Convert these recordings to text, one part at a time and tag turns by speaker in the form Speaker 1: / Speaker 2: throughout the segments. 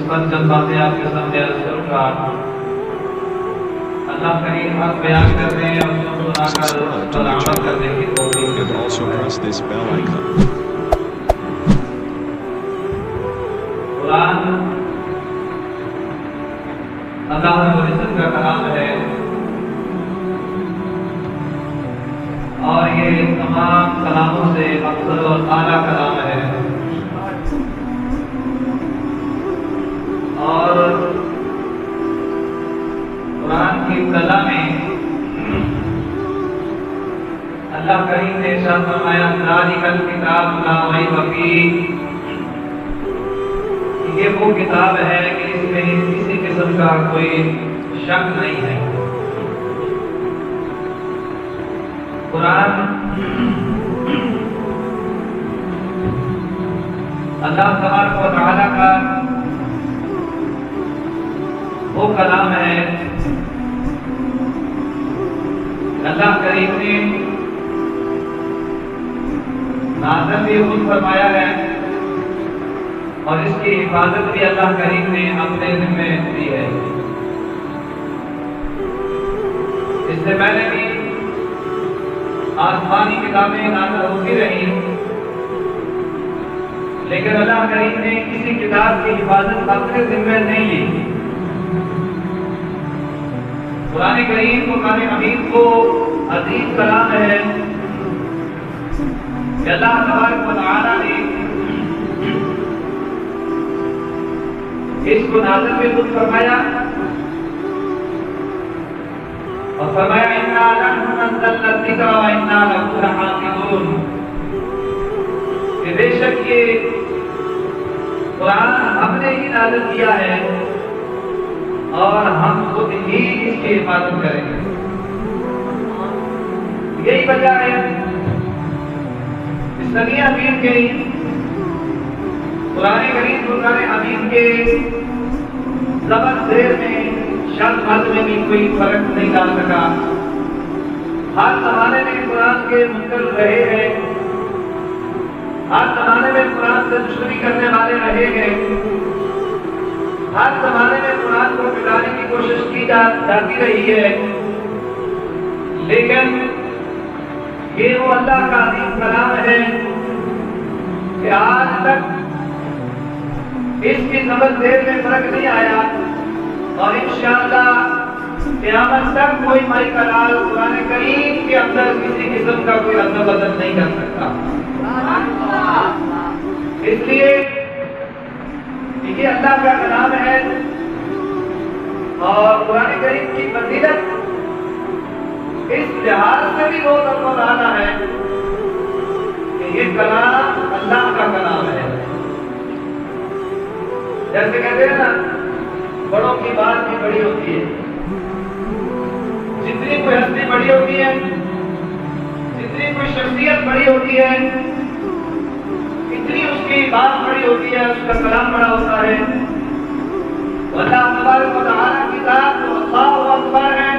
Speaker 1: پر چند باتیں آپ کے سامنے عرض کروں گا۔ اللہ کریم حق بیان کرنے اور سنا کر اس پر عمل کرنے کی توفیق دے۔ قرآن اللہ رب العزت کا کلام ہے اور یہ تمام کلاموں سے افضل اور اعلیٰ کلام ہے، اور قرآن کی ابتدا میں اللہ کریم نے ارشاد فرمایا ذالک الکتاب لا ریب فیہ، یہ وہ کتاب ہے کہ اس میں کسی قسم کا کوئی شک نہیں ہے۔ قرآن اللہ تبارک و تعالیٰ کا وہ کلام ہے، اللہ کریم نے نازل بھی خود فرمایا ہے اور اس کی حفاظت بھی اللہ کریم نے اپنے ذمہ دی ہے۔ اس سے پہلے بھی آسمانی کتابیں نازل ہوتی رہی، لیکن اللہ کریم نے کسی کتاب کی حفاظت اپنے ذمہ نہیں لی۔ قرآن کریم قرآن حمید کو عظیم کلام ہے کہ اللہ تبارک و تعالیٰ نے اس کو نازل میں خود فرمایا اور فرمایا اِنَّا نَحْنُ نَزَّلْنَا الذِّكْرَ وَإِنَّا لَهُ لَحَافِظُونَ، کہ بے شک یہ قرآن ہم نے ہی نازل کیا ہے اور ہم خود ہی اس کی حفاظت کریں گے۔ یہی وجہ ہے اسلامی حمید کے قرآن کریم قرآن حمید کے زبر زیر میں شرط حد میں بھی کوئی فرق نہیں ڈال سکا۔ ہر زمانے میں قرآن کے منکر رہے ہیں، ہر زمانے میں قرآن سے دشمنی کرنے والے رہے گئے، ہر زمانے میں قرآن کو مٹانے کی کوشش کی جاتی رہی ہے، لیکن یہ وہ اللہ کا عظیم کلام ہے کہ آج تک اس کی زبر زیر میں فرق نہیں آیا، اور انشاءاللہ قیامت تک کوئی مائی کلال قرآن کریم کے اندر کسی قسم کا کوئی عدل بدل نہیں کر سکتا۔ اس لیے یہ اللہ کا کلام ہے، اور قرآن کریم کی فضیلت اس لحاظ سے بھی بہت اعلیٰ ہے کہ یہ کلام اللہ کا کلام ہے۔ جیسے کہتے ہیں نا بڑوں کی بات بھی بڑی ہوتی ہے، جتنی کوئی ہستی بڑی ہوتی ہے، جتنی کوئی شخصیت بڑی ہوتی ہے، اتنی اس کی بات بڑی ہوتی ہے، اس کا کلام بڑا ہوتا ہے۔ اللہ تبارک و تعالیٰ کی ذات اللہ اکبر ہے،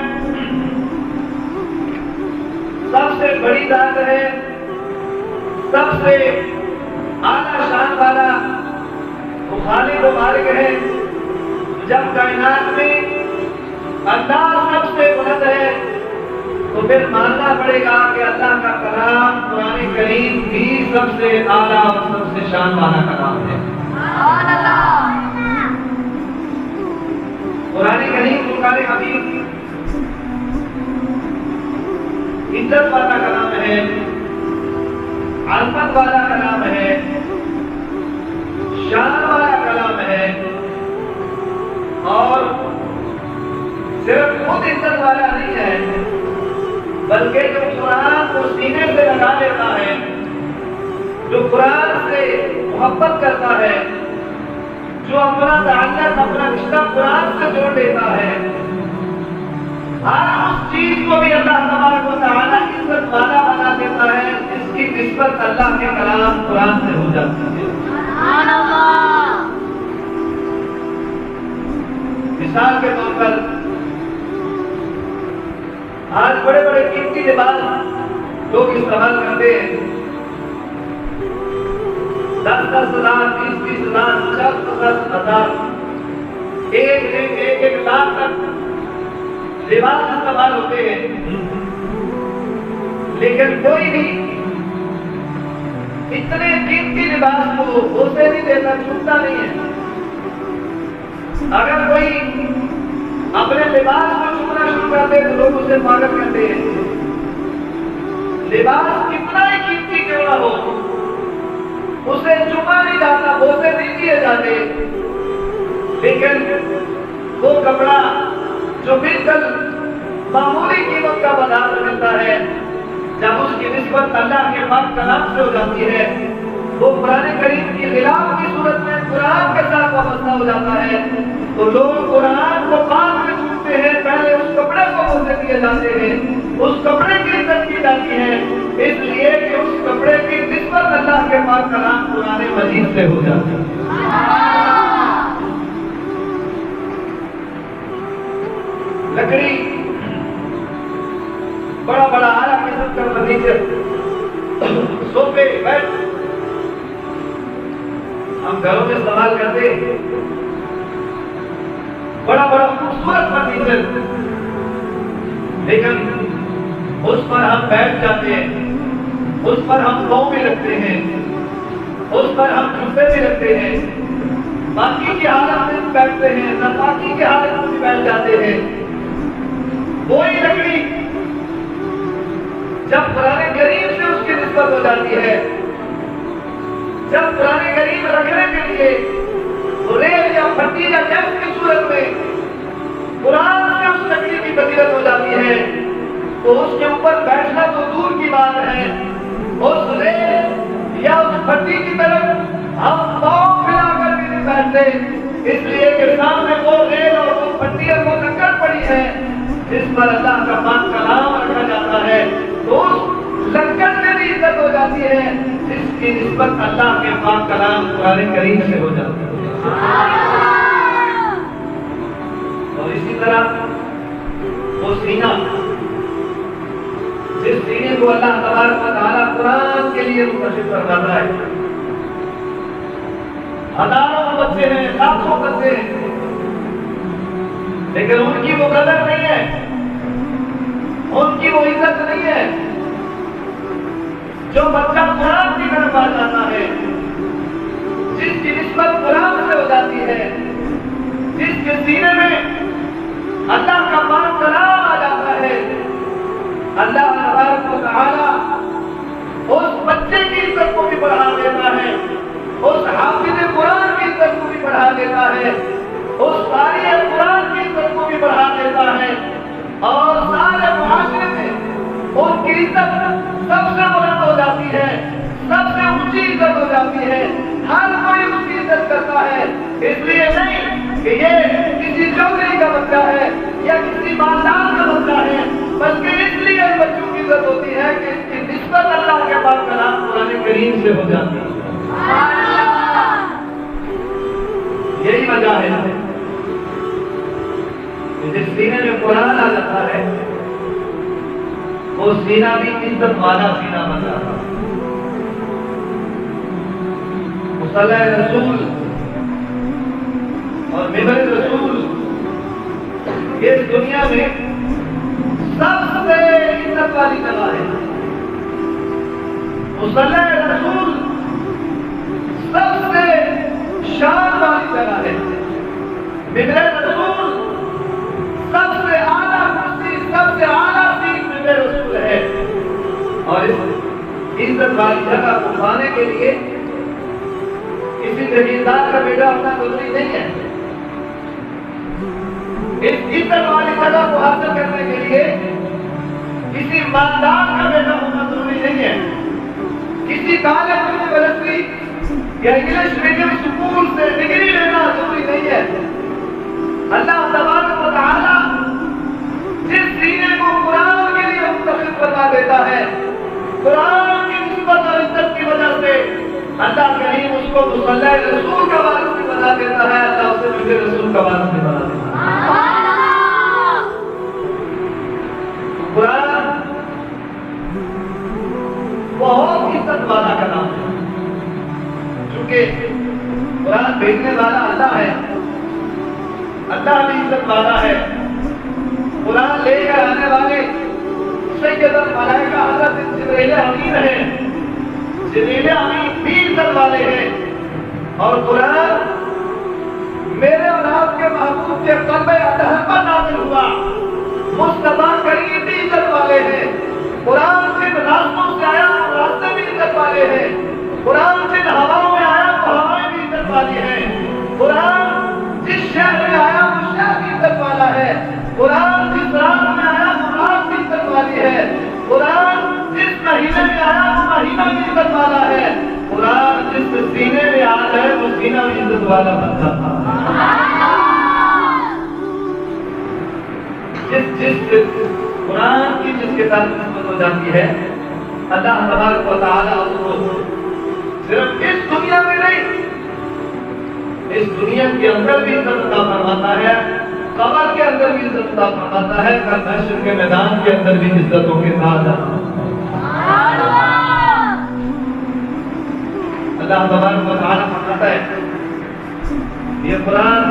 Speaker 1: سب سے بڑی ذات ہے، سب سے اعلیٰ شان والا وہ خالق و مالک ہے۔ جب کائنات میں اللہ سب سے بلند ہے تو پھر ماننا پڑے گا کہ اللہ کا کلام قرآن کریم بھی سب سے اعلیٰ اور سب سے شان والا کلام ہے۔ قرآن کریم قرآن حمید عزت والا کلام ہے، عظمت والا کلام ہے، شان والا کلام ہے، اور صرف خود عزت والا نہیں ہے بلکہ جو قرآن کو سینے سے لگا لیتا ہے، جو قرآن سے محبت کرتا ہے، جو اپنا تعلق اپنا رشتہ قرآن سے جوڑ لیتا ہے، ہر اس چیز کو بھی اللہ تبارک و تعالیٰ عزت والا بنا دیتا ہے جس کی نسبت اللہ کے کلام قرآن سے ہو جاتی ہے۔ سبحان اللہ۔ مثال کے طور پر آج بڑے بڑے قیمتی لباس لوگ استعمال کرتے ہیں، 10,000 20,000 50,000 ایک لاکھ تک لباس استعمال ہوتے ہیں، لیکن کوئی بھی اتنے قیمتی لباس کو اسے نہیں دیتا، چھوٹتا نہیں ہے۔ اگر کوئی اپنے لباس کو چھونا شروع کرتے تو لوگ اسے پاگل کرتے ہیں۔ لباس کتنا ہی قیمتی کیوں نہ ہو، اسے چوما نہیں جاتا، بوسے نہیں دیے جاتے، لیکن وہ کپڑا جو بالکل معمولی قیمت کا بازار میں ملتا ہے، جب اس کی نسبت اللہ کے پاک کلام سے ہو جاتی ہے، وہ قرآن کریم کی غلاف کی صورت میں قرآن کے ساتھ وابستہ ہو جاتا ہے، تو لوگ قرآن کو بعد میں چھوٹتے ہیں، پہلے اس کپڑے کو بوسے دیے جاتے ہیں، اس کپڑے کی عزت کی جاتی ہے، اس لیے کہ اس کپڑے کی نسبت اللہ کے پاک کلام قرآن مجید سے ہو جاتی ہے۔ لکڑی بڑا بڑا اعلیٰ قسم کا فرنیچر، صوفے، بیڈ ہم گھروں میں استعمال کرتے ہیں، بڑا بڑا خوبصورت فرنیچر، لیکن اس پر ہم بیٹھ جاتے ہیں، اس پر ہم پاؤں بھی رکھتے ہیں، اس پر ہم جوتے بھی رکھتے ہیں، باقی کی حالت میں بیٹھتے ہیں، ناپاکی کی حالت میں بھی بیٹھ جاتے ہیں۔ وہی لکڑی جب قرآن کریم سے اس کی نسبت ہو جاتی ہے، جب قرآن کریم رکھنے کے لیے ریل یا پھٹی یا ڈیسک کی صورت میں قرآن سے اس لکڑی کی فضیلت ہو جاتی ہے، تو اس کے اوپر بیٹھنا تو دور کی بات ہے، اس ریل یا اس پھٹی کی طرف ہم پاؤں پھیلا کر بھی نہیں بیٹھتے، اس لیے کہ سامنے وہ ریل اور وہ پھٹی اور وہ لکڑ پڑی ہے جس پر اللہ کا پاک کلام رکھا جاتا ہے، تو اس لکڑ میں بھی عزت ہو جاتی ہے جس کی نسبت اللہ کے پاک کلام قرآن کریم سے ہو جاتی ہے۔ اور اسی طرح وہ سینہ، جس سینے کو اللہ تبارک و تعالیٰ قرآن کے لیے منتخب فرماتا ہے، ہزاروں بچے ہیں، لاکھوں بچے ہیں، لیکن ان کی وہ قدر نہیں ہے، ان کی وہ عزت نہیں ہے۔ جو بچہ قرآن کی طرف آ جاتا ہے، جس کی نسبت قرآن سے ہو جاتی ہے، جس کے سینے میں اللہ کا پاک کلام آ جاتا ہے، اللہ تبارک و تعالیٰ اس بچے کی عزت کو بھی بڑھا دیتا ہے، اس حافظ قرآن کی عزت کو بھی بڑھا دیتا ہے، اس قاری قرآن کی عزت کو بھی بڑھا دیتا ہے، اور سارے معاشرے میں ان کی عزت سب سے بلند ہو جاتی ہے، سب سے اونچی عزت ہو جاتی ہے، ہر کوئی اس کی عزت کرتا ہے۔ اس لیے نہیں کہ یہ کسی چودھری کا بچہ ہے یا کسی مالدار کا بچہ ہے، بلکہ اس لیے ان بچوں کی عزت ہوتی ہے کہ اس کی نسبت اللہ کے پاک کلام قرآن کریم سے ہو جاتی ہے۔ یہی وجہ ہے کہ جس سینے میں قرآن آ جاتا ہے وہ سینہ بھی عزت والا سینہ بن جاتا ہے۔ مصلی رسول اور ممبر رسول اس دنیا میں سب سے عزت والی جگہ ہے۔ مصلی رسول سب سے شان والی جگہ ہے۔ ممبر رسول سب سے اعلیٰ کرسی، سب سے اعلیٰ سیٹ ممبر رسول ہے، اور اس عزت والی جگہ کو پانے کے لیے کسی زمیندار کا بیٹا ہونا ضروری نہیں ہے۔ اس عزت والی جگہ کو حاصل کرنے کے لیے کسی مالدار کا بیٹا ہونا ضروری نہیں ہے، کسی کالج یونیورسٹی یا انگلش میڈیم اسکول سے ڈگری لینا ضروری نہیں ہے۔ اللہ تبارک و تعالیٰ جس سینے کو قرآن کے لیے منتخب کروا دیتا ہے، قرآن کی نسبت اور عزت کی وجہ سے اللہ کریم اس کو مصلی رسول کا وارث بھی بنا دیتا ہے، اللہ اسے ممبر رسول کا وارث بھی بنا دیتا ہے۔ قرآن بہت عزت والا کا نام ہے، چونکہ قرآن بھیجنے والا اللہ ہے، اللہ بھی عزت والا ہے. قرآن لے کر آنے والے سید الملائکہ حضرت جبریل امین ہیں. جبریل امین بھی عزت والے ہیں. اور قرآن میرے اور آپ کے محبوب کے قلب اطہر پر نازل ہوا. مصطفیٰ کریم بھی عزت والے ہیں. قرآن جن راستوں سے آیا وہ راستے بھی عزت والے ہیں. قرآن جن ہواؤں میں آیا وہ ہوائیں بھی عزت والی ہیں. قرآن جس شہر میں آیا وہ شہر بھی عزت والا ہے. قرآن جس رات میں آیا وہ رات بھی عزت والی ہے. قرآن جس مہینے میں آیا وہ مہینہ بھی عزت والا ہے. قرآن جس سینے میں آ جائے وہ سینہ بھی عزت والا بن جاتا ہے. جس قرآن کی جس کے ساتھ نسبت ہو جاتی ہے اللہ تبارک و تعالیٰ اس کو صرف اس دنیا میں نہیں اس دنیا کے اندر بھی عزت عطا فرماتا ہے. قبر کے اندر بھی عزت عطا فرماتا ہے. کل محشر کے میدان کے اندر بھی عزتوں کے ساتھ اللہ تبارک و تعالیٰ فرماتا ہے. یہ قرآن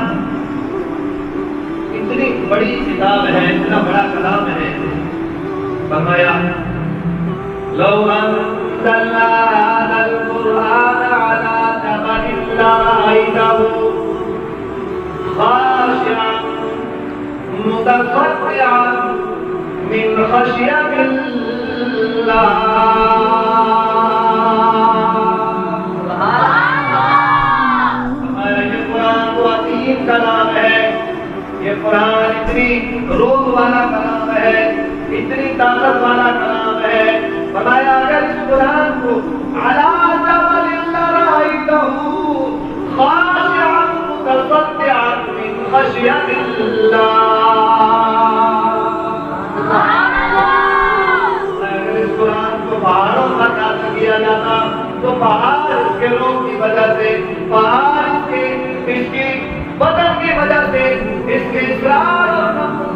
Speaker 1: اتنی بڑی کتاب ہے, اتنا بڑا کلام ہے. فرمایا لو انزلنا هذا القرآن على جبل لرأيته خاشعا متصدعا من خشية الله. یہ قرآن تو عظیم کلام ہے. یہ قرآن اتنی روح والا کلام ہے, اتنی طاقت والا کلام ہے. فرمایا اگر اس قرآن کو علی جبل لرأیتہ خاشعا متصدعا من خشیۃ اللہ. اگر اس قرآن کو پہاڑوں پر نازل کیا جاتا تو پہاڑ اس کے روح کی وجہ سے, پہاڑ اس کی بدن کی وجہ سے, اس کے اسرار اور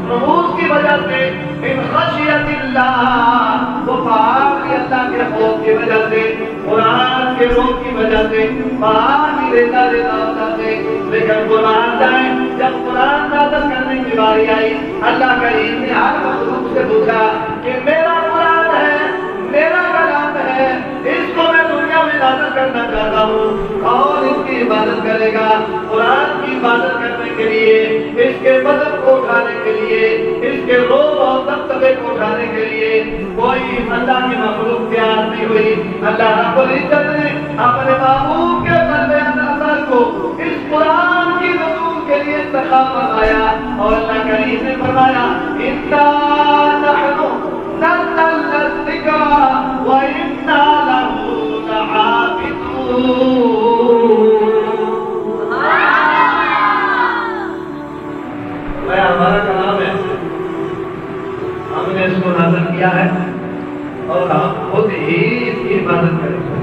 Speaker 1: نموز کی وجہ سے, من خشیت اللہ, وہ پہاڑ بھی اللہ کے خوف کی وجہ سے, قرآن کے روح کی وجہ سے پہاڑ بھی ریتا ریتا ہوتا تھے. لیکن قرآن جائیں جب قرآن نازل کرنے کی باری آئی, اللہ کریم نے ہر مخلوق سے پوچھا کہ میرا قرآن ہے, میرا کلام ہے, اس کو میں دنیا میں نازل کرنا چاہتا ہوں, کون اس کی عبادت کرے گا؟ قرآن کی عبادت کرنے کے لیے, اس کے بدن کو اٹھانے کے لیے, اس کے روح اور دبدبے کو اٹھانے کے لیے کوئی اللہ کی مخلوق تیار نہیں ہوئی. اللہ رب العزت نے اپنے محبوب کے قلب اطہر کو اس قرآن کی نزول کے لیے انتخاب فرمایا اور اللہ کریم نے فرمایا اِنَّا نَحْنُ نَزَّلْنَا الذِّكْرَ وَإِنَّا لَهُ لَحَافِظُونَ. ہمارا کلام ہے, ہم نے اس کو نازل کیا ہے اور ہم خود ہی اس کی عبادت کریں گے.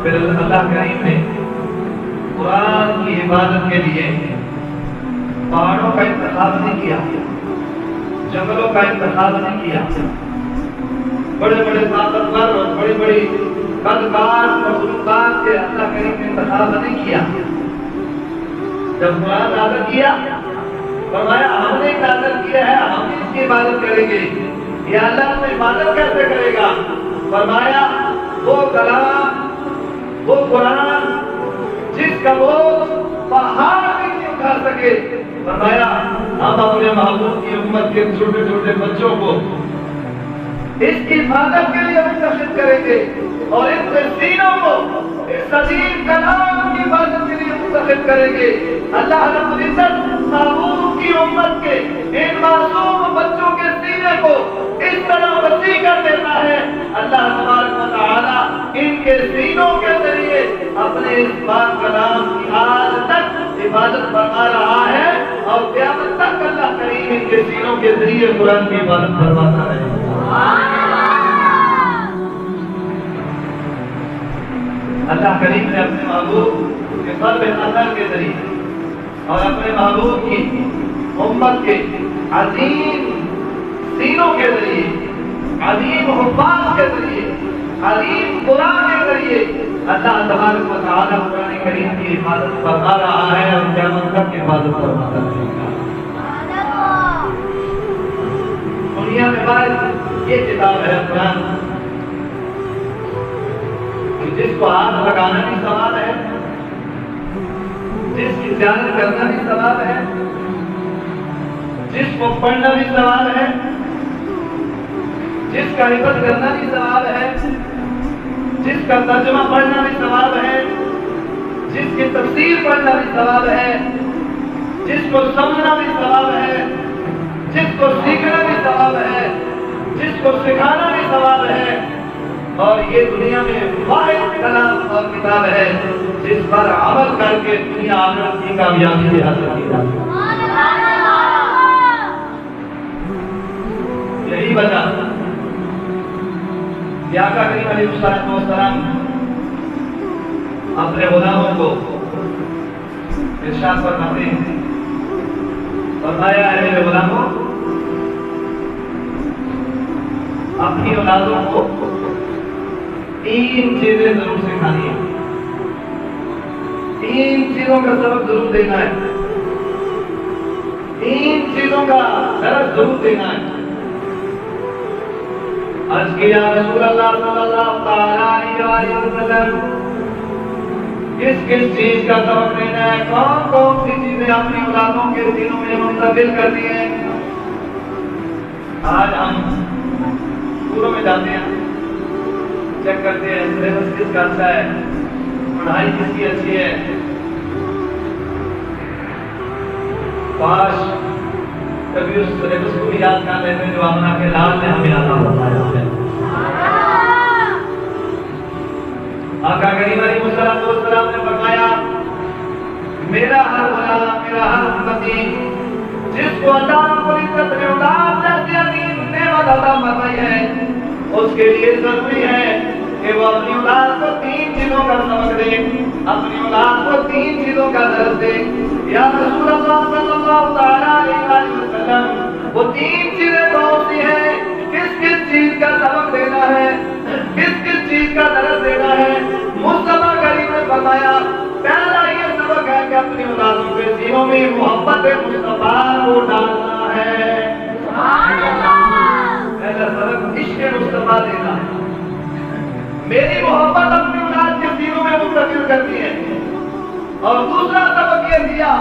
Speaker 1: پھر اللہ کریم نے قرآن کی عبادت کے لیے پہاڑوں کا انتخاب نہیں کیا, جنگلوں کا انتخاب نہیں کیا, بڑے بڑے طاقتور اور بڑی بڑی بدکار مخلوقات کے اللہ کریم نے انتخاب نہیں کیا. جب قرآن نازل کیا فرمایا ہم نے نازل کیا ہے, ہم اس کی عبادت کریں گے. یا اللہ ہم عبادت کیسے کرے گا؟ فرمایا وہ کلام, وہ قرآن جس کا بوجھ پہاڑ بھی نہیں اٹھا سکے. فرمایا ہم اپنے محبوب کی امت کے چھوٹے چھوٹے بچوں کو اس کی حفاظت کے لیے منتخب کریں گے اور ان کے سینوں کو اس عظیم کلام کی حفاظت کے لیے منتخب کریں گے. اللہ رب العزت محبوب کی امت کے ان معصوم بچوں کے سینے کو اس طرح وسیع کر دیتا ہے. اللہ تبارک و تعالی ان کے سینوں کے ذریعے اپنے اس پاک کلام کی آج تک حفاظت فرما رہا ہے اور قیامت تک اللہ کریم ان کے سینوں کے ذریعے قرآن کی حفاظت فرماتا ہے. اللہ کریم نے اپنے محبوب کے قلب اطہر کے ذریعے اور اپنے محبوب کی امت کے عظیم سینوں کے ذریعے, عظیم حفاظ کے ذریعے, عظیم قرآن کے ذریعے اللہ تبارک و تعالیٰ قرآن کریم کی حفاظت فرما رہا ہے اور قیامت کی حفاظت فرماتا رہے گا۔ دنیا میں بس یہ کتاب ہے قرآن، جس کو ہاتھ لگانا بھی ثواب ہے، جس کی زیارت کرنا بھی ثواب ہے، جس کو پڑھنا بھی ثواب ہے، جس کا حفظ کرنا بھی ثواب ہے، جس کا ترجمہ پڑھنا بھی ثواب ہے، جس کی تفسیر پڑھنا بھی ثواب ہے، جس کو سمجھنا بھی ثواب ہے، جس کو سیکھنا بھی ثواب ہے، جس کو سکھانا بھی ثواب ہے۔ اور یہ دنیا میں واحد کلام اور کتاب ہے جس پر عمل کر کے دنیا آخرت کی کامیابی حاصل کی جاتی ہے۔ یہی وجہ کہ آقا کریم علیہ السلام اپنے غلاموں کو ارشاد فرماتے ہیں، فرمایا ہے میرے غلاموں، اپنی اولادوں کو 3 چیزیں ضرور سکھانی ہے، 3 چیزوں کا سبق ضرور دینا ہے، 3 چیزوں کا درس ضرور دینا ہے۔ عرض کیا رسول اللہ صلی اللہ علیہ وسلم، کس چیز کا سبق دینا ہے، کون سی چیزیں اپنی اولادوں کے دلوں میں منتقل کرتی ہیں؟ آج ہم اسکولوں میں جاتے ہیں، چیک کرتے ہیں سلیبس کس کا اچھا ہے، پڑھائی کس کی اچھی ہے۔ کاش کبھی اس سلیبس کو بھی یاد کر لیتے جو آمنہ کے لال نے ہمیں عطا فرمایا ہے۔ آقا کریم علیہ السلام نے فرمایا، میرا ہر غلام، میرا ہر امتی جس کو اللہ رب العزت نے اولاد جیسی عظیم نعمت عطا فرمائی ہے، اس کے لیے ضروری ہے کہ وہ اپنی اولاد کو 3 چیزوں کا سبق دے، اپنی اولاد کو 3 چیزوں کا درس دے۔ یا رسول اللہ صلی اللہ علیہ وسلم، وہ 3 چیزیں کون سی ہیں؟ کس چیز کا سبق دینا ہے، کس چیز کا درس دینا ہے؟ مصطفیٰ کریم نے فرمایا، پہلا یہ سبق ہے کہ اپنی اولادوں کے سینوں میں محبت مصطفیٰ کو ڈالنا ہے۔ پہلا سبق عشق مصطفیٰ دینا ہے، میری محبت اپنی اولاد کے سینوں میں منتقل کرنی ہے۔ اور دوسرا سبق یہ دیا،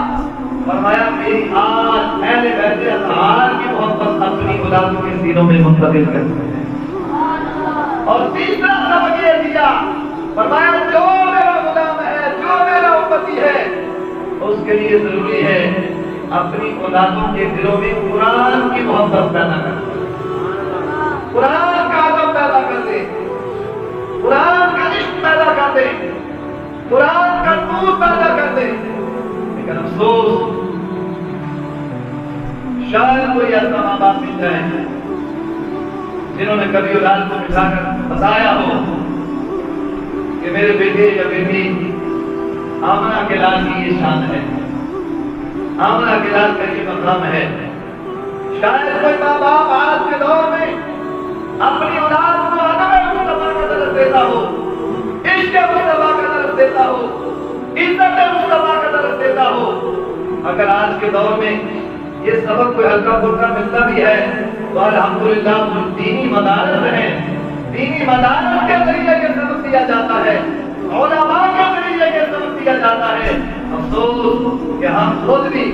Speaker 1: فرمایا میری آج اہل بیت اطہار کی محبت اپنی اولادوں کے سینوں میں منتقل کرنی ہے۔ اور تیسرا سبق یہ دیا، فرمایا جو میرا غلام ہے، جو میرا امتی ہے، اس کے لیے ضروری ہے اپنی اولادوں کے دلوں میں قرآن کی محبت پیدا کر دے، قرآن کا ادب پیدا کر دے، قرآن کا عشق پیدا کر دے، قرآن کا نور پیدا کر دے۔ لیکن افسوس، شاید کوئی ایسا ماں باپ مل جائے جنہوں نے کبھی اولاد کو بٹھا کر بتایا ہو کہ میرے بیٹے یا بیٹی آمنہ کے لال کی یہ شان ہے، آمنہ کے لال کا یہ مقام ہے۔ شاید کوئی ماں باپ آج کے دور میں اپنی اولاد کو ادب مصطفیٰ کا درس دیتا ہو، عشق مصطفیٰ کا درس دیتا ہو، عزت مصطفیٰ کا درس دیتا ہو۔ اگر آج کے دور میں یہ سبق کوئی ہلکا پھلکا ملتا بھی ہے تو الحمدللہ وہ دینی مدارس ہیں، دینی مدارس کے ذریعے کے سبق دیا جاتا ہے، علماء کے ذریعے کے سبق دیا جاتا ہے۔ افسوس کہ ہم خود بھی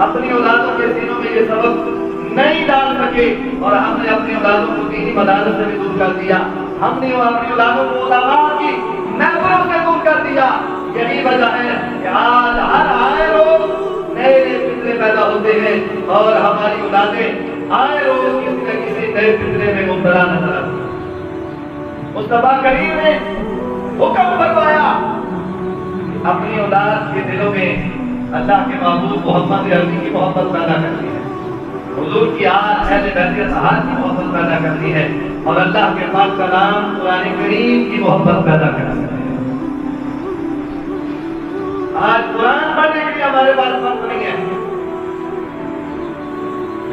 Speaker 1: اپنی اولادوں کے سینوں میں یہ سبق نہیں ڈال سکے، اور ہم نے اپنی اولادوں کو دینی مدارس سے بھی دور کر دیا، ہم نے اپنی اولادوں کو علماء کی محفلوں سے دور کر دیا۔ یہی وجہ ہے کہ آج ہر آئے روز نئے فتنے پیدا ہوتے ہیں اور ہماری اولادیں آئے روز کسی نہ کسی نئے فتنے میں مبتلا نظر آتی ہیں۔ مصطفیٰ کریم نے حکم فرمایا اپنی اولاد کے دلوں میں اللہ کے محبوب محمد عربی کی محبت پیدا کرتی ہے، حضور کی آج اہل بیت اطہار کی محبت پیدا کرتی ہے، اور اللہ کے پاک کلام قرآن کریم کی محبت پیدا کرتی ہے۔ آج قرآن پڑھنے کے لیے ہمارے پاس وقت نہیں ہے،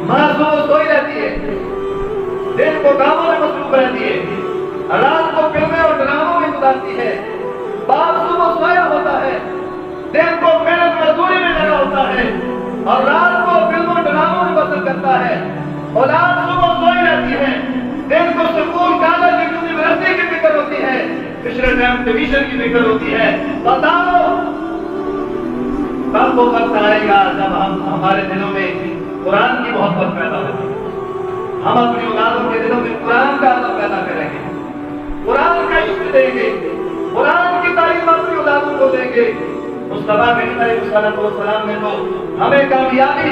Speaker 1: ماں صبح سوئی رہتی ہے، دن کو کاموں میں مصروف رہتی ہے، رات کو فلمیں اور ڈراموں میں گزارتی ہے، باپ صبح سویا ہوتا ہے، دن کو محنت مزدوری میں لگا ہوتا ہے، اور رات کو فلموں ڈراموں میں بسر کرتا ہے، اولاد صبح سوئی رہتی ہے، دن کو سکول کالج یونیورسٹی کی فکر ہوتی ہے، پچھلے ٹائم ٹیلیویژن کی فکر ہوتی ہے. بتاؤ کب وہ وقت آئے گا جب ہمارے دلوں میں قرآن کی محبت پیدا ہوگی، ہم اپنی اولادوں کے دلوں میں قرآن کا ادب پیدا کریں گے، قرآن کا عشق دیں گے، قرآن کی تعلیم اپنی اولادوں کو دیں گے. مصطفیٰ کریم علیہ السلام نے تو ہمیں کامیابی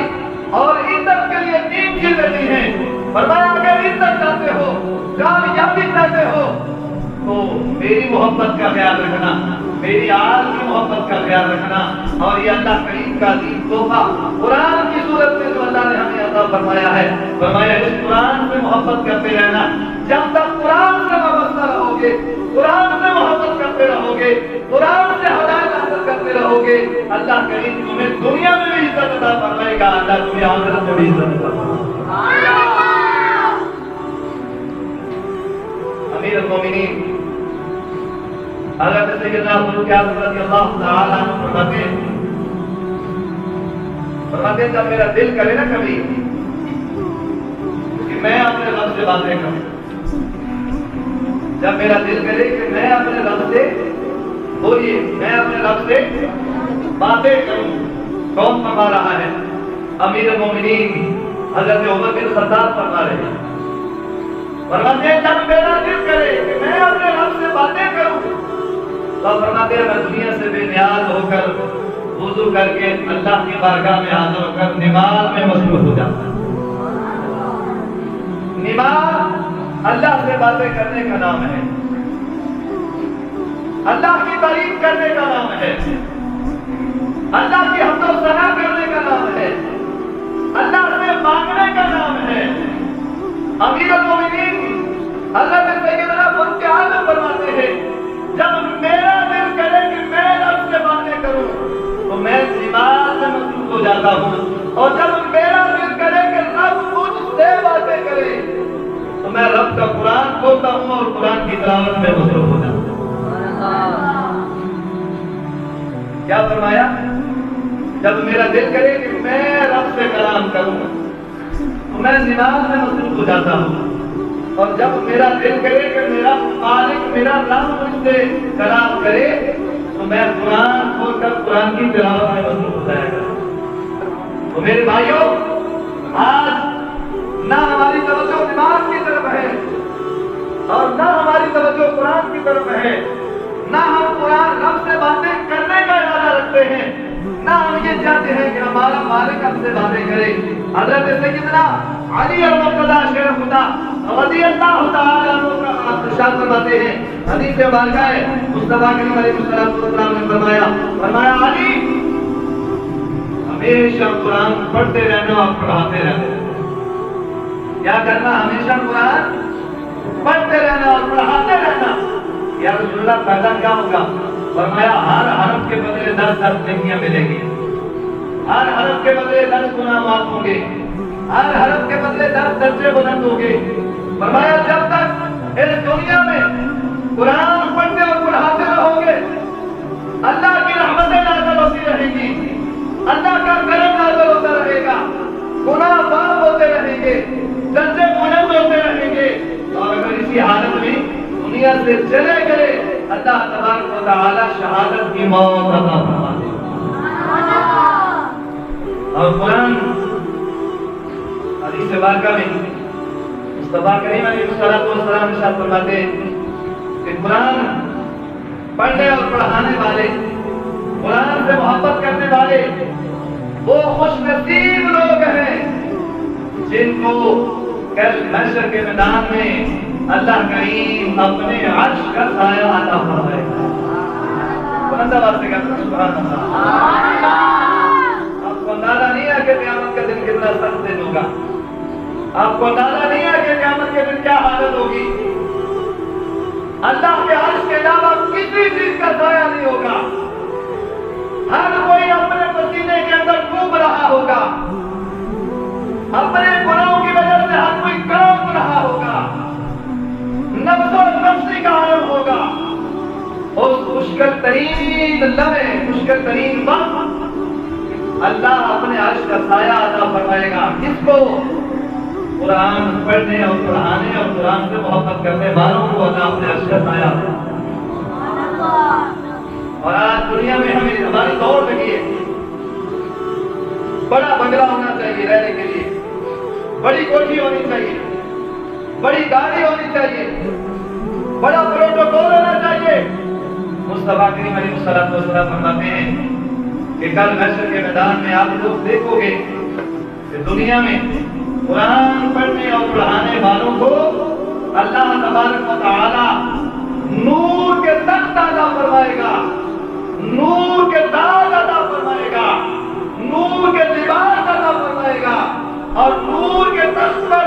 Speaker 1: اور عزت کے لیے 3 چیزیں دی ہیں. فرمایا اگر عزت چاہتے ہو، کامیابی چاہتے ہو تو میری محبت کا خیال رکھنا، میری آل کی محبت کا خیال رکھنا، اور یہ اللہ کریم کا عظیم تحفہ قرآن کی صورت میں جو اللہ نے ہمیں عطا فرمایا ہے. فرمایا اس قرآن سے محبت کرتے رہنا. جب تک قرآن سے وابستہ رہو گے، قرآن سے محبت کرتے رہو گے، قرآن سے ہدایت حاصل کرتے رہو گے، اللہ کریم تمہیں دنیا میں بھی عزت عطا فرمائے گا، اللہ تمہیں آخرت میں بھی عزت عطا فرمائے گا. امیر المومنین حضرت سیدنا فاروق اعظم رضی اللہ تعالی عنہ فرماتے ہیں جب میرا دل کرے نا کبھی کہ میں اپنے رب سے باتیں کروں، جب میرا دل کرے کہ میں اپنے رب سے بولیے میں اپنے رب سے باتیں کروں. کون فرما رہا ہے؟ امیر المومنین حضرت عمر بن خطاب فرما رہے ہیں. فرماتے ہیں جب میرا دل کرے کہ میں اپنے رب سے باتیں کروں تو فرماتے ہیں میں دنیا سے بے نیاز ہو کر وضو کر کے اللہ کی بارگاہ میں حاضر ہو کر نماز میں مصروف ہو جاتا ہوں. نماز اللہ سے باتیں کرنے کا نام ہے، اللہ کی تعریف کرنے کا نام ہے، اللہ کی حمد و ثنا کرنے کا نام ہے، اللہ سے مانگنے کا نام ہے. امیر المومنین حضرت سیدنا فاروق اعظم فرماتے ہیں جب میرا دل کرے کہ میں رب سے باتیں کروں تو میں نماز میں مصروف ہو جاتا ہوں، اور جب میرا دل کرے کہ رب مجھ سے باتیں کرے تو میں رب کا قرآن کھولتا ہوں اور قرآن کی تلاوت میں مصروف ہو جاتا ہوں. کیا فرمایا؟ جب میرا دل کرے کہ میں رب سے کلام کروں تو میں نماز میں مصروف ہو جاتا ہوں، اور جب میرا دل کرے کہ میرا مالک میرا رب مجھ سے کلام کرے تو میں قرآن کھول کر قرآن کی تلاوت میں مصروف ہو جائے گا. تو میرے بھائیوں آج نہ ہماری توجہ نماز کی طرف ہے اور نہ ہماری توجہ قرآن کی طرف ہے، نہ ہم قرآن رب سے باتیں کرنے کا ارادہ رکھتے ہیں، نہ ہم یہ چاہتے ہیں کہ ہمارا مالک ہم سے باتیں کرے. حضرت سیدنا علی المرتضیٰ شیخ خدا رضی اللہ تعالی عنہ کا ارشاد فرماتے ہیں، حدیث مبارکہ ہے مصطفیٰ کریم علیہ السلام نے فرمایا علی ہمیشہ قرآن پڑھتے رہنا اور پڑھاتے رہنا. کیا کرنا؟ ہمیشہ قرآن پڑھتے رہنا اور پڑھاتے رہنا. یا رسول اللہ فائدہ کیا ہوگا؟ فرمایا ہر حرف کے بدلے 10 نیکیاں ملیں گی، ہر حرف کے بدلے 10 گناہ معاف ہوں گے، ہر حرف کے بدلے 10 درجے بلند ہوں گے. فرمایا جب تک اس دنیا میں قرآن پڑھتے اور پڑھاتے رہو گے اللہ کی رحمتیں نازل ہوتی رہیں گی، اللہ کا کرم نازل ہوتا رہے گا، گناہ معاف ہوتے رہیں گے، درجے بلند ہوتے رہیں گے. اور اگر اسی حالت میں دنیا سے چلے گئے اللہ تبارک و تعالی شہادت کی موت عطا فرما دے. اور قرآن حدیث مبارکہ میں مصطفیٰ کریم علیہ السلام ارشاد فرماتے ہیں کہ قرآن پڑھنے اور پڑھانے والے، قرآن سے محبت کرنے والے وہ خوش نصیب لوگ ہیں جن کو کل محشر کے میدان میں اللہ کریم اپنے عرش کا سایہ عطا فرمائے گا. بلند آواز سے کہتے ہیں سبحان اللہ. آپ کو اندازہ نہیں ہے کہ قیامت کا دن کتنا سخت دن ہوگا، آپ کو اندازہ نہیں ہے کہ قیامت کے دن کیا حالت ہوگی. اللہ کے عرش کے علاوہ کسی چیز کا سایہ نہیں ہوگا، ہر کوئی اپنے پسینے کے اندر ڈوب رہا ہوگا، اپنے گناہوں کی وجہ سے ہر کوئی کام رہا ہوگا، نفس و نفسی کا عالم ہوگا. اس مشکل ترین لمحے، مشکل ترین وقت اللہ اپنے عرش کا سایہ عطا فرمائے گا کس کو؟ قرآن پڑھنے اور پڑھانے اور قرآن سے محبت کرنے والوں کو اللہ اپنے عرش کا سایہ عطا۔ اور آج دنیا میں ہماری دوڑ لگی ہے، بڑا بنگلہ ہونا چاہیے رہنے کے لیے، بڑی کوٹھی ہونی چاہیے، بڑی گاڑی ہونی چاہیے، بڑا پروٹوکول ہونا چاہیے۔ مصطفیٰ کریم علیہ الصلوۃ والسلام فرماتے ہیں کہ کل محشر کے میدان میں آپ لوگ دیکھو گے کہ دنیا میں قرآن پڑھنے اور پڑھانے والوں کو اللہ تبارک و تعالی نور کے تخت عطا فرمائے گا، نور کے تاج عطا فرمائے گا، نور کے لباس عطا فرمائے گا، اور نور کے تخت پر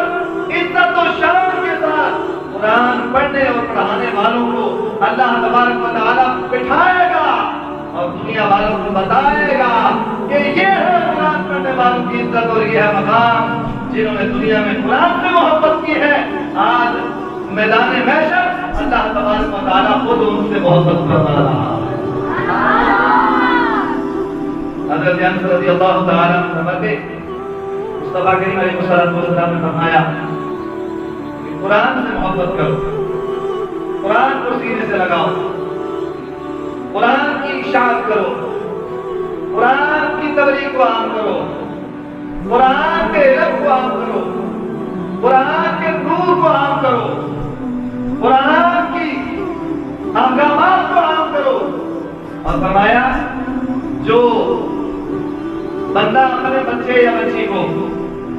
Speaker 1: عزت و شان کے ساتھ قرآن پڑھنے اور پڑھانے والوں کو اللہ تبارک و تعالی بٹھائے گا اور دنیا والوں کو بتائے گا کہ یہ ہے قرآن پڑھنے والوں کی عزت اور یہ ہے مقام جنہوں نے دنیا میں قرآن سے محبت کی ہے۔ آج میدان محشر اللہ تبارک و تعالی خود ان سے محبت فرما رہا ہے۔ حضرت انس رضی اللہ تعالی عنہ فرماتے مصطفیٰ کریم علیہ الصلوۃ والسلام نے فرمایا کہ قرآن سے محبت کرو، قرآن کو سینے سے لگاؤ، قرآن کی اشاعت کرو، قرآن کی تبلیغ کو عام کرو، قرآن کے علم کو عام کرو، قرآن کے نور کو عام کرو، قرآن کی احکامات کو عام کرو۔ اور فرمایا جو بندہ اپنے بچے یا بچی کو،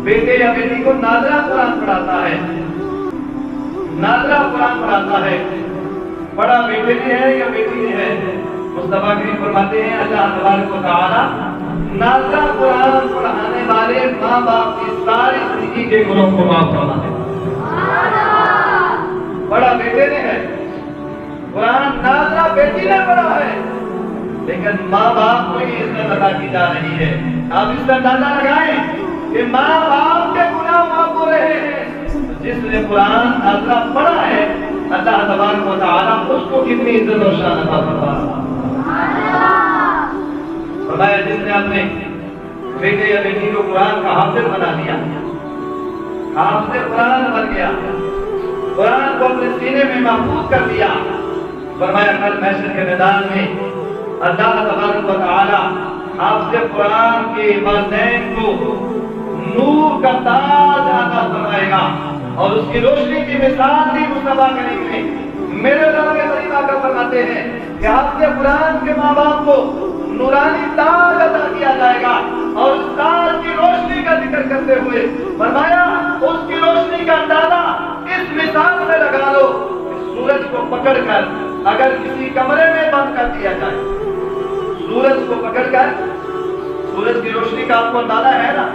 Speaker 1: بیٹے یا بیٹی کو ناظرہ قرآن پڑھاتا ہے، ناظرہ قرآن پڑھاتا ہے، بڑا بیٹے نے ہے یا بیٹی نے ہے، مصطفیٰ کریم فرماتے ہیں اللہ تبارک و تعالی ناظرہ قرآن پڑھانے والے ماں باپ کی ساری زندگی کے گناہوں کو معاف فرما دے۔ بڑا بیٹے نے ہے، قرآن ناظرہ بیٹی نے پڑھا ہے، لیکن ماں باپ کو یہ عزت عطا کی جا رہی ہے۔ آپ اس کا اندازہ لگائیں کہ ماں باپ کے گناہ معاف ہو رہے ہیں، جس نے قرآن ناظرہ پڑھا ہے اللہ تبارک و تعالی اس کو کتنی عزت اور شان عطا فرما رہا ہے۔ فرمایا جس نے اپنے بیٹے یا بیٹی کو قرآن کا حافظ بنا دیا، حافظ قرآن بن گیا، قرآن کو اپنے سینے میں محفوظ کر دیا، فرمایا کل محشر کے میدان میں اللہ تبارک و تعالی حافظ قرآن کے والدین کو نور کا تاج عطا فرمائے گا، اور اس کی روشنی کی مثال بھی مصطفیٰ کریم نے میرے رب کے طریقہ کا فرماتے ہیں کہ حافظ قرآن کے ماں باپ کو نورانی تاج عطا کیا جائے گا، اور اس تاج کی روشنی کا ذکر کرتے ہوئے فرمایا اس کی روشنی کا اندازہ اس مثال سے لگا لو کہ سورج کو پکڑ کر اگر کسی کمرے میں بند کر دیا جائے، سورج کو پکڑ کر، سورج کی روشنی کا آپ کو اندازہ ہے نا،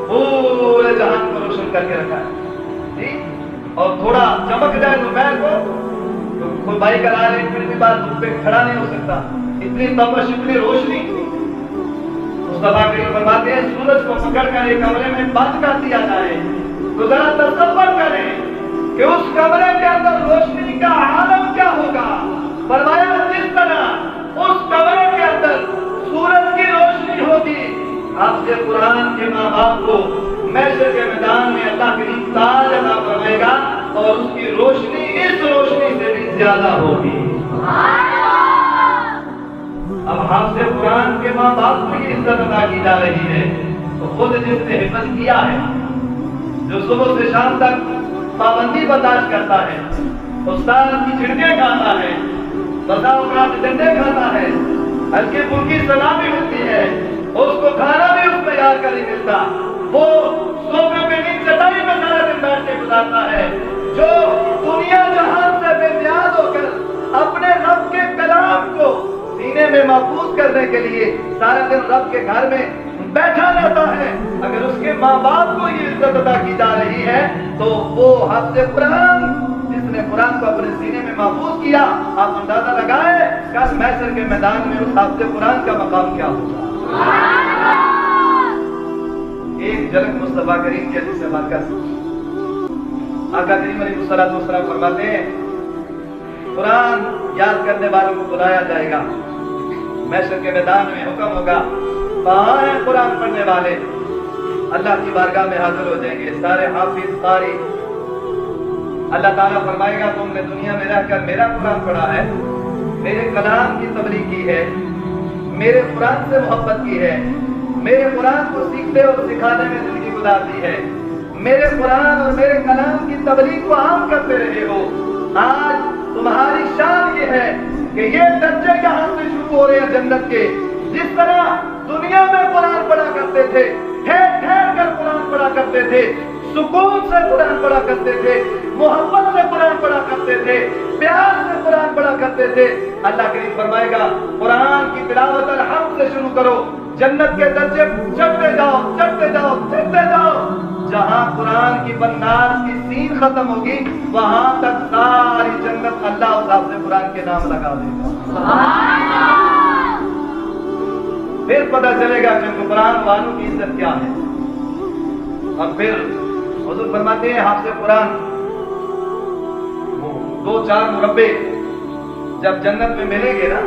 Speaker 1: پورے جہان کو روشن کر کے رکھا ہے، اور تھوڑا چمک جائے دوپہر کو تو کوئی بائک کرا لے پھر بھی بعد دھوپ پہ کھڑا نہیں ہو سکتا، اتنی تپش، اتنی روشنی۔ مصطفیٰ کریم فرماتے ہیں سورج کو پکڑ کر ایک کمرے میں بند کر دیا جائے تو ذرا تصور کریں کہ اس کمرے کے اندر روشنی کا عالم کیا ہوگا۔ فرمایا جس طرح اس کمرے کے اندر سورج کی روشنی ہوگی، آپ سے قرآن کے ماں باپ کو محشر کے میدان میں اللہ کریم تاج عطا فرمائے گا، اور اس کی روشنی اس روشنی سے بھی زیادہ ہوگی۔ اب حافظ قرآن کے ماں باپ کو یہ عزت عطا کی جا رہی ہے، تو خود جس نے حفظ کیا ہے، جو صبح سے شام تک پابندی برداشت کرتا ہے، استاد کی چھڑکیں کھاتا ہے، بسا اوقات ڈنڈے کھاتا ہے، ہلکی پھلکی سلامی ہوتی ہے، اس کو کھانا بھی اس معیار کا نہیں ملتا، وہ صوفے پہ نیند چٹائی میں سارا دن بیٹھ کے گزارتا ہے، جو دنیا جہان سے بے نیاز ہو کر اپنے رب کے کلام کو سینے میں محفوظ کرنے کے لیے سارا دن رب کے گھر میں بیٹھا رہتا ہے، اگر اس کے ماں باپ کو یہ عزت عطا کی جا رہی ہے تو وہ حافظ قرآن جس نے قرآن کو اپنے سینے میں محفوظ کیا، آپ اندازہ لگائیں کل محشر کے میدان میں اس حافظ قرآن کا مقام کیا ہوگا۔ ایک جھلک مصطفیٰ کریم کی حدیث مبارکہ، آقا کریم علیہ الصلوۃ والسلام فرماتے ہیں قرآن یاد کرنے والوں کو بلایا جائے گا، محشر کے میدان میں حکم ہوگا کہاں ہیں قرآن پڑھنے والے؟ اللہ کی بارگاہ میں حاضر ہو جائیں گے سارے حافظ قاری۔ اللہ تعالیٰ فرمائے گا تم نے دنیا میں رہ کر میرا قرآن پڑھا ہے، میرے کلام کی تبلیغ کی ہے، میرے قرآن سے محبت کی ہے، میرے قرآن کو سیکھتے اور سکھانے میں زندگی گزار دی ہے، میرے قرآن اور میرے کلام کی تبلیغ کو عام کرتے رہے ہو۔ آج تمہاری شان یہ ہے کہ یہ درجے یہاں سے شروع ہو رہے ہیں جنت کے۔ جس طرح دنیا میں قرآن پڑھا کرتے تھے، ٹھہر ٹھہر کر قرآن پڑھا کرتے تھے، سکون سے قرآن پڑھا کرتے تھے، محبت سے قرآن پڑھا کرتے تھے، پیار سے قرآن پڑھا کرتے تھے، اللہ کریم فرمائے گا قرآن کی تلاوت الحمد سے شروع کرو، جنت کے درجے چڑھتے جاؤ چڑھتے جاؤ چڑھتے جاؤ، جہاں قرآن کی بناس کی سین ختم ہوگی وہاں تک ساری جنت اللہ اس حافظ سے قرآن کے نام لگا دے گا۔ پھر پتہ چلے گا کہ قرآن والوں کی عزت کیا ہے۔ اور پھر حضور فرماتے ہیں حافظ قرآن 2-4 مربع جب جنت میں ملیں گے نا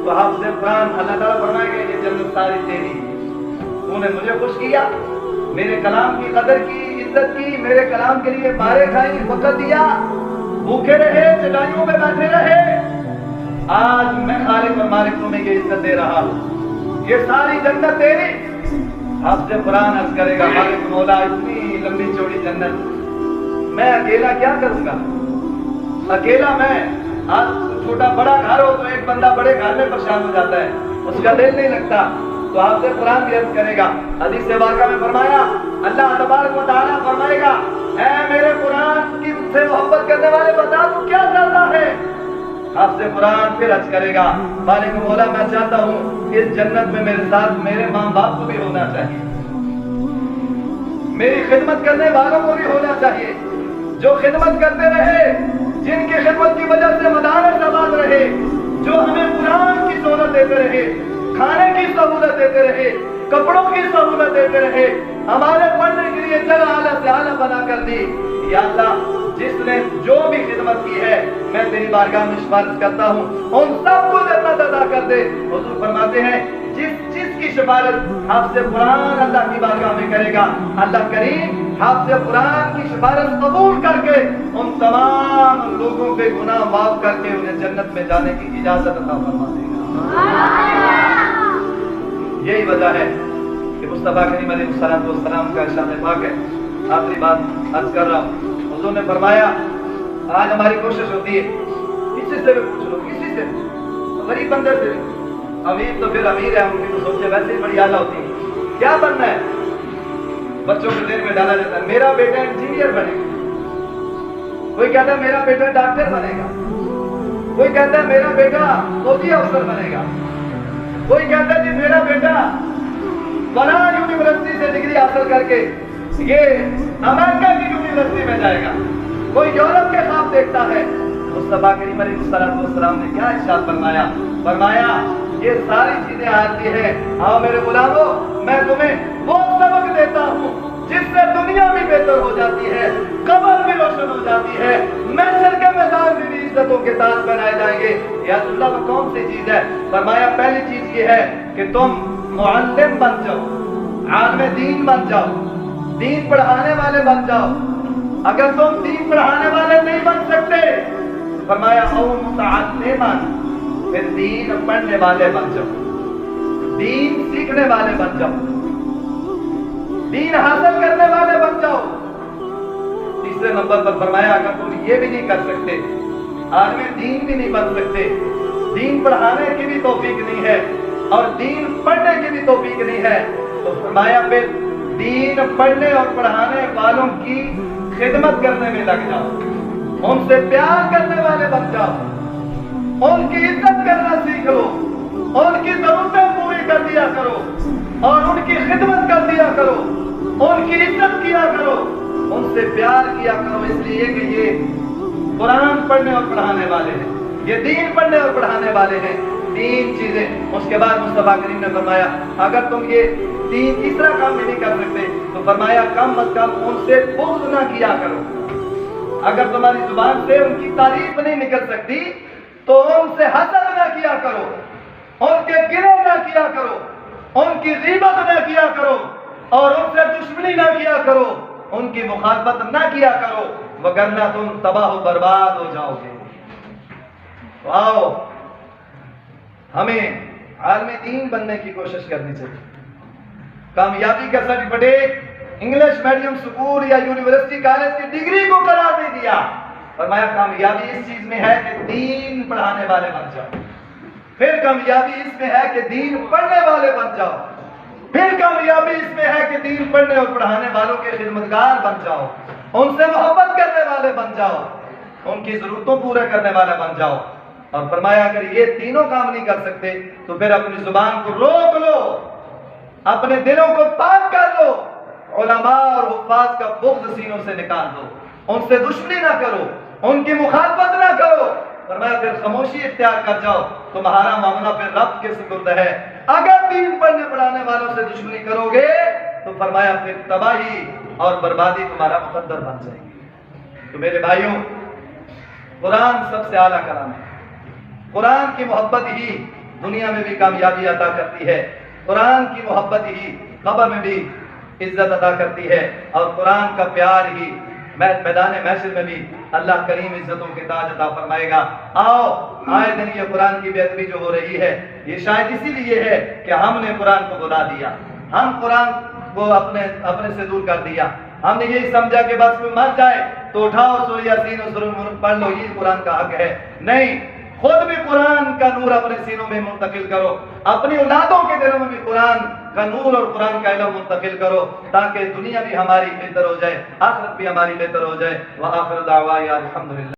Speaker 1: تو حافظ قرآن اللہ تعالیٰ فرمائے گا یہ جنت ساری تیری، انہوں نے مجھے خوش کیا، میرے کلام کی قدر کی، عزت کی، میرے کلام کے لیے مارے کھائی، وقت دیا، بھوکے رہے، چٹائیوں میں بیٹھے رہے، آج میں خالق اور مالک تمہیں یہ عزت دے رہا ہوں، یہ ساری جنت تیری۔ حافظ قرآن عرض کرے گا مالک مولا اتنی لمبی چوڑی جنت میں اکیلا کیا کروں گا؟ اکیلا میں، آج چھوٹا بڑا گھر ہو تو ایک بندہ بڑے گھر میں پریشان ہو جاتا ہے، اس کا دل نہیں لگتا، تو حافظ قرآن بھی عرض کرے گا۔ حدیث پاک میں فرمایا اللہ تبارک و تعالیٰ فرمائے گا اے میرے قرآن کی سے محبت کرنے والے بتا تو کیا چاہتا ہے؟ حافظ قرآن پھر عرض کرے گا مالک مولا میں چاہتا ہوں اس جنت میں میرے ساتھ میرے ماں باپ کو بھی ہونا چاہیے، میری خدمت کرنے والوں کو بھی ہونا چاہیے، جو خدمت کرتے رہے، جن کی خدمت کی وجہ سے مدارس آباد رہے، جو ہمیں قرآن کی سہولت دیتے رہے، کھانے کی سہولت دیتے رہے، کپڑوں کی سہولت دیتے رہے، ہمارے پڑھنے کے لیے جگہ اعلیٰ سے اعلیٰ بنا کر دی۔ یا اللہ جس نے جو بھی خدمت کی ہے میں تیری بارگاہ میں سفارش کرتا ہوں ان سب کو جنت عطا کر دے۔ حضور فرماتے ہیں جس کی سفارش حافظ قرآن اللہ کی بارگاہ میں کرے گا اللہ کریم حافظ قرآن کی سفارش قبول کر کے ان تمام لوگوں کے گناہ معاف کر کے انہیں جنت میں جانے کی اجازت عطا فرما دے گا۔ یہی وجہ ہے کہ مصطفیٰ کریم علیہ السلام کا ارشاد پاک ہے۔ آخری بات عرض کر رہا ہوں، حضور نے فرمایا آج ہماری کوشش ہوتی ہے کسی سے بھی پوچھ لو، کسی سے غریب بندے سے بھی، امیر تو پھر امیر ہے، ان کی تو سوچے ویسے ہی بڑی اعلیٰ ہوتی ہے، کیا بننا ہے؟ بچوں کے دل میں ڈالا جاتا ہے میرا بیٹا انجینئر بنے گا، کوئی کہتا ہے میرا بیٹا ڈاکٹر بنے گا، کوئی کہتا ہے میرا بیٹا فوجی افسر بنے گا، کوئی کہتا ہے جی میرا بیٹا فلاں یونیورسٹی سے ڈگری حاصل کر کے یہ امریکہ کی یونیورسٹی میں جائے گا، کوئی یورپ کے خواب دیکھتا ہے۔ مصطفیٰ کریم علیہ السلام نے کیا ارشاد فرمایا؟ فرمایا یہ ساری چیزیں آتی ہیں، آؤ میرے غلاموں میں تمہیں وہ سبق دیتا ہوں جس سے دنیا بھی بہتر ہو جاتی ہے، قبر بھی روشن ہو جاتی ہے، محشر کے میدان میں بھی عزتوں کے تاج بنائے جائیں گے۔ یا اللہ وہ کون سی چیز ہے؟ فرمایا پہلی چیز یہ ہے کہ تم معلم بن جاؤ، عالم دین بن جاؤ، دین پڑھانے والے بن جاؤ۔ اگر تم دین پڑھانے والے نہیں بن سکتے فرمایا او متعلمان، پھر دین پڑھنے والے بن جاؤ، دین سیکھنے والے بن جاؤ، دین حاصل کرنے والے بن جاؤ۔ تیسرے نمبر پر فرمایا اگر تم یہ بھی نہیں کر سکتے، عالم دین بھی نہیں بن سکتے، دین پڑھانے کی بھی توفیق نہیں ہے اور دین پڑھنے کی بھی توفیق نہیں ہے، تو فرمایا پھر دین پڑھنے اور پڑھانے والوں کی خدمت کرنے میں لگ جاؤ، ان سے پیار کرنے والے بن جاؤ، ان کی عزت کرنا سیکھ لو، ان کی ضرورتیں پوری کر دیا کرو اور ان کی خدمت کر دیا کرو، ان کی عزت کیا کرو، ان سے پیار کیا کرو، اس لیے کہ یہ قرآن پڑھنے اور پڑھانے والے ہیں، یہ دین پڑھنے اور پڑھانے والے ہیں۔ تین چیزیں۔ اس کے بعد مصطفیٰ کریم نے فرمایا اگر تم یہ تیسرا کام بھی نہیں کر سکتے تو فرمایا کم از کم ان سے بغض نہ کیا کرو۔ اگر تمہاری زبان سے ان کی تعریف نہیں نکل سکتی تو ان سے حسد نہ کیا کرو، ان کے گرہ نہ کیا کرو،
Speaker 2: ان کی غیبت نہ کیا کرو اور ان سے دشمنی نہ کیا کرو، ان کی مخالفت نہ کیا کرو، وگرنہ تم تباہ و برباد ہو جاؤ گے۔ تو آؤ ہمیں عالم دین بننے کی کوشش کرنی چاہیے۔ کامیابی کا سرٹیفکیٹ انگلش میڈیم اسکول یا یونیورسٹی کالج کی ڈگری کو قرار نہیں دیا، فرمایا کامیابی اس چیز میں ہے کہ دین پڑھانے والے بن جاؤ، پھر کامیابی اس میں ہے کہ دین پڑھنے والے بن جاؤ، پھر کامیابی اس میں ہے کہ دین پڑھنے اور پڑھانے والوں کے خدمتگار بن جاؤ، ان سے محبت کرنے والے بن جاؤ، ان کی ضرورتوں پورے کرنے والے بن جاؤ۔ اور فرمایا اگر یہ تینوں کام نہیں کر سکتے تو پھر اپنی زبان کو روک لو، اپنے دلوں کو پاک کر لو، علماء اور حفاظ کا بغض سینوں سے نکال دو، ان سے دشمنی نہ کرو، ان کی مخالفت نہ کرو۔ فرمایا پھر خاموشی اختیار کر جاؤ، تمہارا معاملہ پھر رب کے سپرد ہے۔ اگر دین پڑھنے پڑھانے والوں سے دشمنی کرو گے تو فرمایا پھر تباہی اور بربادی تمہارا مقدر بن جائے گی۔ تو میرے بھائیوں، قرآن سب سے اعلیٰ کلام ہے۔ قرآن کی محبت ہی دنیا میں بھی کامیابی عطا کرتی ہے، قرآن کی محبت ہی قبر میں بھی عزت عطا کرتی ہے، اور قرآن کا پیار ہی میدان محشر میں بھی اللہ کریم عزتوں کے تاج عطا فرمائے گا۔ آؤ آئے دن یہ قرآن کی بے ادبی جو ہو رہی ہے، یہ شاید اسی لیے ہے کہ ہم نے قرآن کو بلا دیا، ہم قرآن کو اپنے سے دور کر دیا۔ ہم نے یہی سمجھا کہ بس کوئی مر جائے تو اٹھاؤ سورہ یاسین اور سورہ ملک پڑھ لو، یہ قرآن کا حق ہے۔ نہیں، خود بھی قرآن کا نور اپنے سینوں میں منتقل کرو، اپنی اولادوں کے دلوں میں بھی قرآن کا نور اور قرآن کا علم منتقل کرو، تاکہ دنیا بھی ہماری بہتر ہو جائے، آخرت بھی ہماری بہتر ہو جائے۔ وآخر دعوانا الحمدللہ۔